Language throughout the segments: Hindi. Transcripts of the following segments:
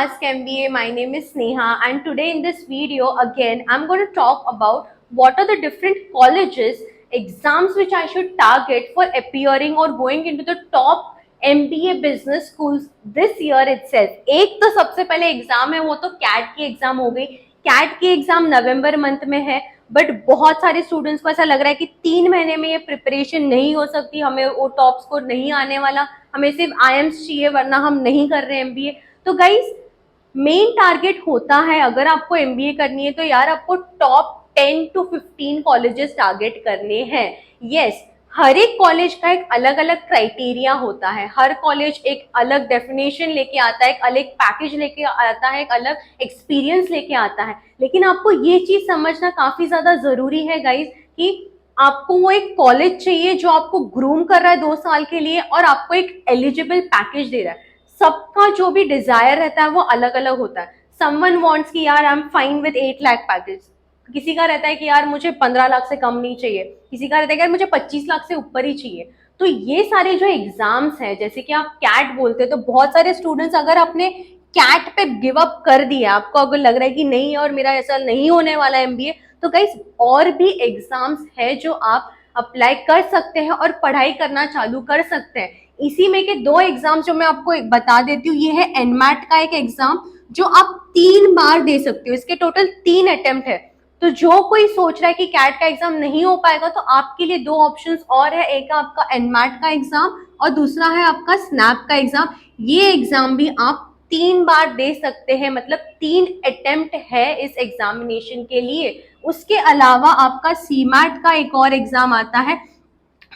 Ask MBA. My name is Sneha, and today in this video again I'm going to talk about what are the different colleges exams which I should target for appearing or going into the top MBA business schools this year itself. एक तो सबसे पहले एग्जाम है वो तो कैट की एग्जाम हो गई। कैट की एग्जाम नवंबर मंथ में है, बट बहुत सारे स्टूडेंट्स को ऐसा लग रहा है कि 3 महीने में ये प्रिपरेशन नहीं हो सकती, हमें वो टॉप स्कोर नहीं आने वाला, हमें सिर्फ आईएम्स चाहिए वरना हम नहीं कर रहे एमबीए। तो गाइस, मेन टारगेट होता है अगर आपको एमबीए करनी है तो यार आपको टॉप 10 to 15 कॉलेजेस टारगेट करने हैं। यस, हर एक कॉलेज का एक अलग अलग क्राइटेरिया होता है, हर कॉलेज एक अलग डेफिनेशन लेके आता है, एक अलग पैकेज लेके आता है, एक अलग एक्सपीरियंस लेके आता है। लेकिन आपको ये चीज समझना काफी ज्यादा जरूरी है गाइज कि आपको वो एक कॉलेज चाहिए जो आपको ग्रूम कर रहा है 2 साल के लिए और आपको एक एलिजिबल पैकेज दे रहा है। सबका जो भी डिजायर रहता है वो अलग अलग होता है। समवन वांट्स कि यार I am fine with 8 lakh package, किसी का रहता है कि यार मुझे 15 लाख से कम नहीं चाहिए, किसी का रहता है कि यार मुझे 25 लाख से ऊपर ही चाहिए। तो ये सारे जो एग्जाम्स हैं, जैसे कि आप कैट बोलते हैं, तो बहुत सारे स्टूडेंट्स अगर अपने कैट पे गिव अप कर दिया, आपको अगर लग रहा है कि नहीं और मेरा ऐसा नहीं होने वाला एमबीए, तो गाइस और भी एग्जाम्स है जो आप अप्लाई कर सकते हैं और पढ़ाई करना चालू कर सकते हैं। इसी में के 2 एग्जाम जो मैं आपको बता देती हूँ, ये है एनमैट का एक एग्जाम जो आप 3 बार दे सकते हो। इसके टोटल 3 अटेम्प्ट है। तो जो कोई सोच रहा है कि कैट का एग्जाम नहीं हो पाएगा तो आपके लिए 2 ऑप्शंस और है, एक है आपका एनमैट का एग्जाम और दूसरा है आपका स्नैप का एग्जाम। ये एग्जाम भी आप 3 बार दे सकते हैं, मतलब 3 अटेम्प्ट है इस एग्जामिनेशन के लिए। उसके अलावा आपका सीमैट का एक और एग्जाम आता है,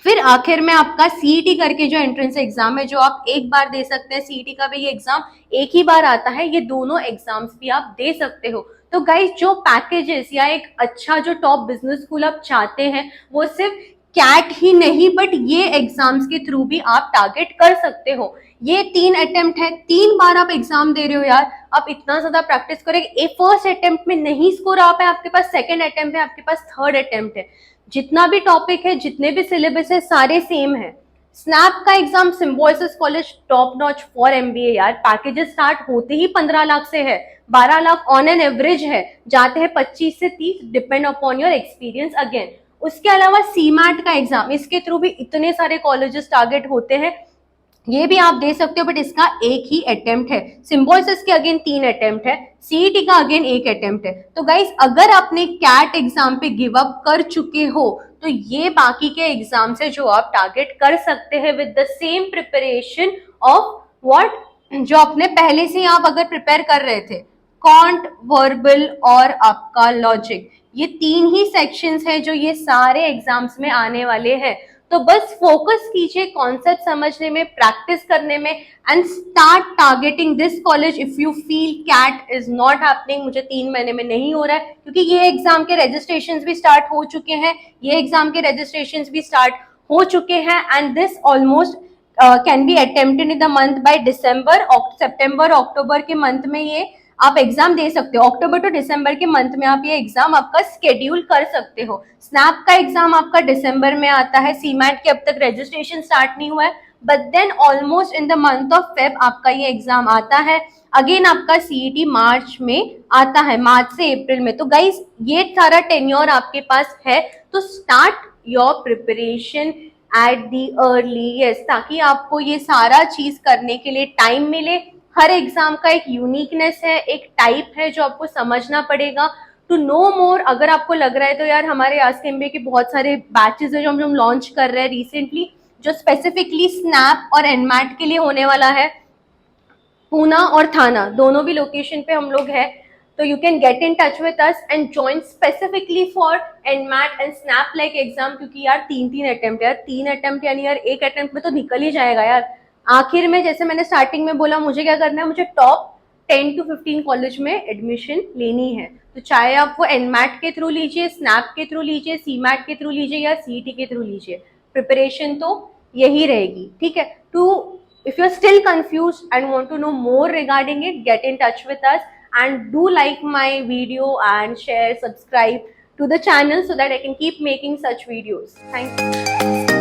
फिर आखिर में आपका सीईटी करके जो एंट्रेंस एग्जाम है जो आप एक बार दे सकते हैं। सीईटी का भी ये एग्जाम एक ही बार आता है। ये दोनों एग्जाम्स भी आप दे सकते हो। तो गाइस, जो पैकेजेस या एक अच्छा जो टॉप बिजनेस स्कूल आप चाहते हैं वो सिर्फ कैट ही नहीं बट ये एग्जाम्स के थ्रू भी आप टारगेट कर सकते हो। ये 3 अटेम्प्ट है, 3 बार आप एग्जाम दे रहे हो यार, आप इतना ज्यादा प्रैक्टिस करेंगे। फर्स्ट अटेम्प्ट में नहीं स्कोर आ पाए, आपके पास सेकंड अटेम्प्ट है, आपके पास थर्ड अटेम्प्ट है। जितना भी टॉपिक है, जितने भी सिलेबस है, सारे सेम है। स्नैप का exam Symbiosis college top notch for MBA यार, पैकेजेस स्टार्ट होते ही 15 लाख से है, 12 लाख ऑन एन एवरेज है, जाते हैं 25 से 30, depend upon your experience again. उसके अलावा सीमैट का एग्जाम, इसके थ्रू भी इतने सारे कॉलेजेस टारगेट होते हैं, ये भी आप दे सकते हो, बट इसका एक ही अटेम्प्ट है। सिम्बोसिस के अगेन 3 अटेम्प्ट है, सीईटी का अगेन 1 अटेम्प्ट है। तो गाइस, अगर आपने कैट एग्जाम पे गिव अप कर चुके हो तो ये बाकी के एग्जाम से जो आप टारगेट कर सकते हैं with the same preparation of what जो अपने पहले से आप अगर प्रिपेयर कर रहे थे, कॉन्ट, वर्बल और आपका लॉजिक। ये 3 ही सेक्शंस हैं जो ये सारे एग्जाम्स में आने वाले हैं। तो बस फोकस कीजिए कॉन्सेप्ट समझने में, प्रैक्टिस करने में, and start targeting this college if you feel CAT is not happening, मुझे 3 महीने में नहीं हो रहा है, क्योंकि ये एग्जाम के रजिस्ट्रेशंस भी स्टार्ट हो चुके हैं, ये एग्जाम के रजिस्ट्रेशंस भी स्टार्ट हो चुके हैं, and this almost can be attempted in the month by December, सितंबर अक्टूबर के मंथ में ये आप एग्जाम दे सकते हो। अक्टूबर टू दिसंबर के मंथ में आप ये एग्जाम आपका स्केड्यूल कर सकते हो। स्नैप का एग्जाम आपका दिसंबर में आता है, सीमैट के अब तक रजिस्ट्रेशन स्टार्ट नहीं हुआ है, but then almost in the month of Feb आपका ये एग्जाम आता है। अगेन आपका सीईटी मार्च में आता है, मार्च से अप्रैल में। तो गाइस, ये सारा टेन्योर आपके पास है, तो start your preparation at the earliest, ताकि आपको ये सारा चीज करने के लिए टाइम मिले। हर एग्जाम का एक यूनिकनेस है, एक टाइप है जो आपको समझना पड़ेगा टू नो मोर। अगर आपको लग रहा है तो यार हमारे आस्क एमबीए के बहुत सारे बैचेस है जो हम लॉन्च कर रहे हैं रिसेंटली, जो स्पेसिफिकली स्नैप और एनमैट के लिए होने वाला है। पूना और थाना दोनों भी लोकेशन पे हम लोग है, तो you can get in touch with us and join specifically for NMAT and snap like exam, क्योंकि यार 3 अटेम्प्ट यार, 3 अटेम्प्ट यानी यार एक अटेम्प्ट में तो निकल ही जाएगा यार। आखिर में जैसे मैंने स्टार्टिंग में बोला, मुझे क्या करना है, मुझे टॉप 10 to 15 कॉलेज में एडमिशन लेनी है। तो चाहे आप वो एनमैट के थ्रू लीजिए, स्नैप के थ्रू लीजिए, सीमैट के थ्रू लीजिए या सीईटी के थ्रू लीजिए, प्रिपरेशन तो यही रहेगी, ठीक है। Two if you're still confused and want to know more regarding it, get in touch with us and do like my video and share, subscribe to the channel so that I can keep making such videos. Thank you.